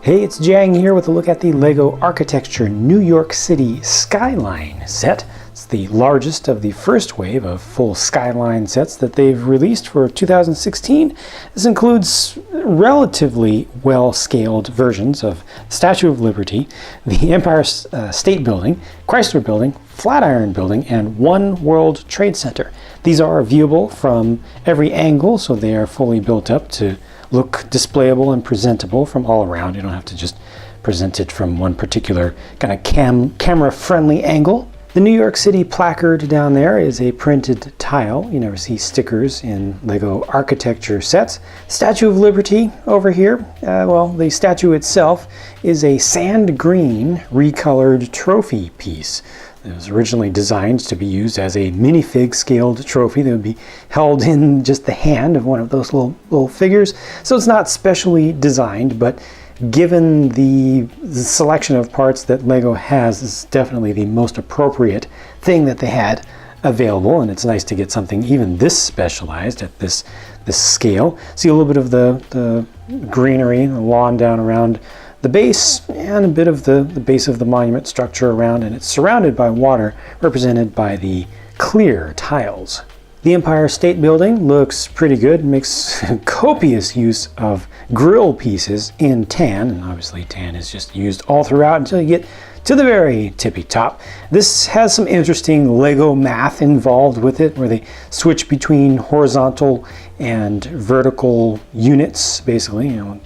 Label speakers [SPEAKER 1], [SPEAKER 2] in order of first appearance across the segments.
[SPEAKER 1] Hey, it's JANG here with a look at the LEGO Architecture New York City Skyline set. It's the largest of the first wave of full Skyline sets that they've released for 2016. This includes relatively well-scaled versions of Statue of Liberty, the Empire State Building, Chrysler Building, Flatiron Building, and One World Trade Center. These are viewable from every angle, so they are fully built up to look displayable and presentable from all around. You don't have to just present it from one particular kind of camera-friendly angle. The New York City placard down there is a printed tile. You never see stickers in LEGO architecture sets. Statue of Liberty over here, well, the statue itself is a sand green recolored trophy piece. It was originally designed to be used as a minifig scaled trophy that would be held in just the hand of one of those little figures. So it's not specially designed, but given the selection of parts that LEGO has, this is definitely the most appropriate thing that they had available, and it's nice to get something even this specialized at this scale. See a little bit of the greenery, the lawn down around the base, and a bit of the base of the monument structure around, and it's surrounded by water represented by the clear tiles. The Empire State Building looks pretty good, makes copious use of grill pieces in tan, and obviously tan is just used all throughout until you get to the very tippy top. This has some interesting LEGO math involved with it, where they switch between horizontal and vertical units, basically. You know,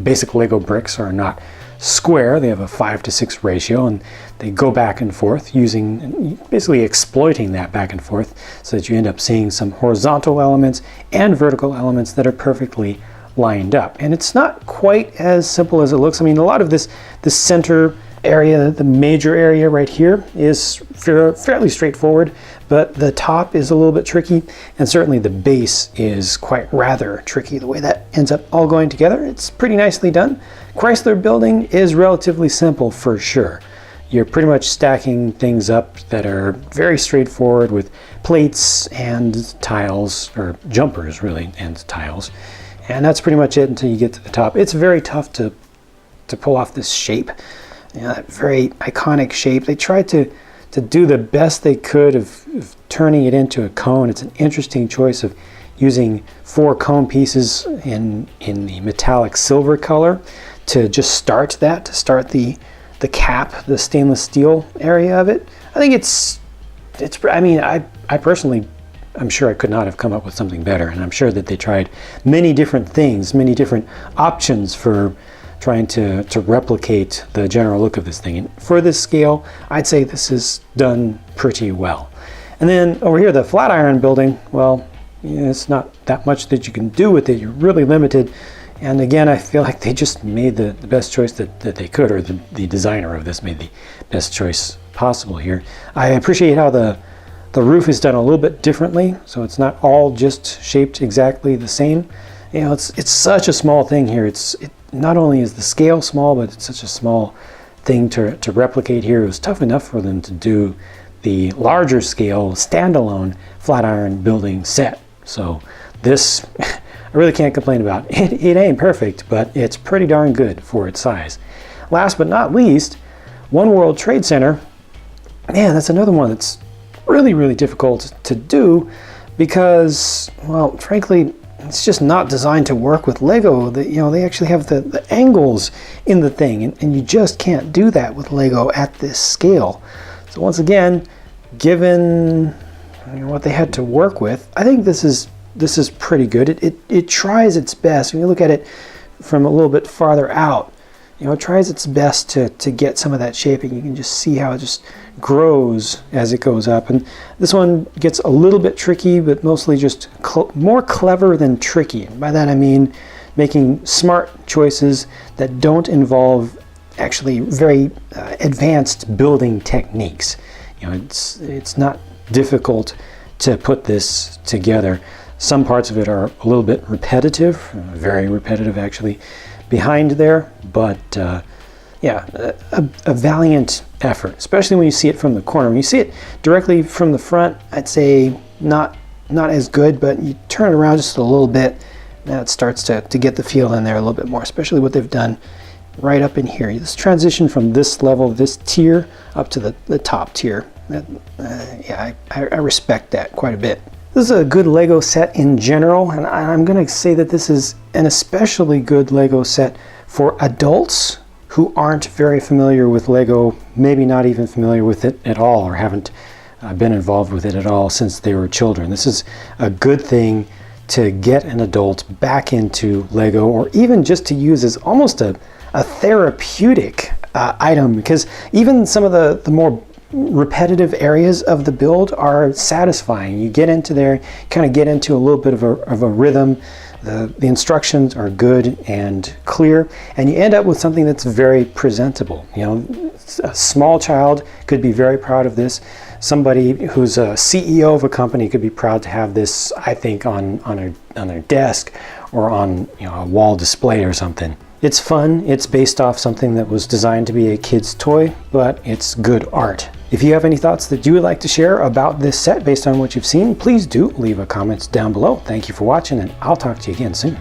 [SPEAKER 1] basic LEGO bricks are not square, they have a 5:6 ratio, and they go back and forth basically exploiting that back and forth so that you end up seeing some horizontal elements and vertical elements that are perfectly lined up. And it's not quite as simple as it looks. I mean, a lot of this center area, the major area right here, is fairly straightforward, but the top is a little bit tricky, and certainly the base is quite rather tricky. The way that ends up all going together, it's pretty nicely done. Chrysler Building is relatively simple for sure. You're pretty much stacking things up that are very straightforward with plates and tiles, or jumpers really, and tiles. And that's pretty much it until you get to the top. It's very tough to pull off this shape. You know, that very iconic shape. They tried to do the best they could of turning it into a cone. It's an interesting choice of using 4 cone pieces in the metallic silver color to just start the cap, the stainless steel area of it. I think I mean, I personally, I'm sure I could not have come up with something better, and I'm sure that they tried many different things, many different options for trying to replicate the general look of this thing. And for this scale, I'd say this is done pretty well. And then over here, the Flatiron Building, well, it's not that much that you can do with it. You're really limited. And again, I feel like they just made the best choice that they could, or the designer of this made the best choice possible here. I appreciate how the roof is done a little bit differently, so it's not all just shaped exactly the same. You know, it's such a small thing here. Not only is the scale small, but it's such a small thing to replicate here. It was tough enough for them to do the larger scale standalone Flatiron Building set. So this, I really can't complain about. It ain't perfect, but it's pretty darn good for its size. Last but not least, One World Trade Center. Man, that's another one that's really, really difficult to do because, well, frankly, it's just not designed to work with LEGO. They actually have the angles in the thing, and you just can't do that with LEGO at this scale. So once again, given what they had to work with, I think this is pretty good. It tries its best. When you look at it from a little bit farther out, it tries its best to get some of that shaping. You can just see how it just grows as it goes up. And this one gets a little bit tricky, but mostly just more clever than tricky. And by that I mean making smart choices that don't involve actually very advanced building techniques. It's not difficult to put this together. Some parts of it are a little bit repetitive, very repetitive actually, behind there, but yeah, a valiant effort, especially when you see it from the corner. When you see it directly from the front, I'd say not as good, but you turn it around just a little bit, now it starts to get the feel in there a little bit more, especially what they've done right up in here. Let's transition from this level, this tier, up to the top tier. Yeah, I respect that quite a bit. This is a good Lego set in general, and I'm going to say that this is an especially good Lego set for adults who aren't very familiar with Lego, maybe not even familiar with it at all, or haven't been involved with it at all since they were children. This is a good thing to get an adult back into Lego, or even just to use as almost a therapeutic item, because even some of the more repetitive areas of the build are satisfying. You get into there, kind of get into a little bit of a rhythm. The instructions are good and clear, and you end up with something that's very presentable. You know, a small child could be very proud of this. Somebody who's a CEO of a company could be proud to have this, I think, on their desk or on, you know, a wall display or something. It's fun. It's based off something that was designed to be a kid's toy, but it's good art. If you have any thoughts that you would like to share about this set based on what you've seen, please do leave a comment down below. Thank you for watching, and I'll talk to you again soon.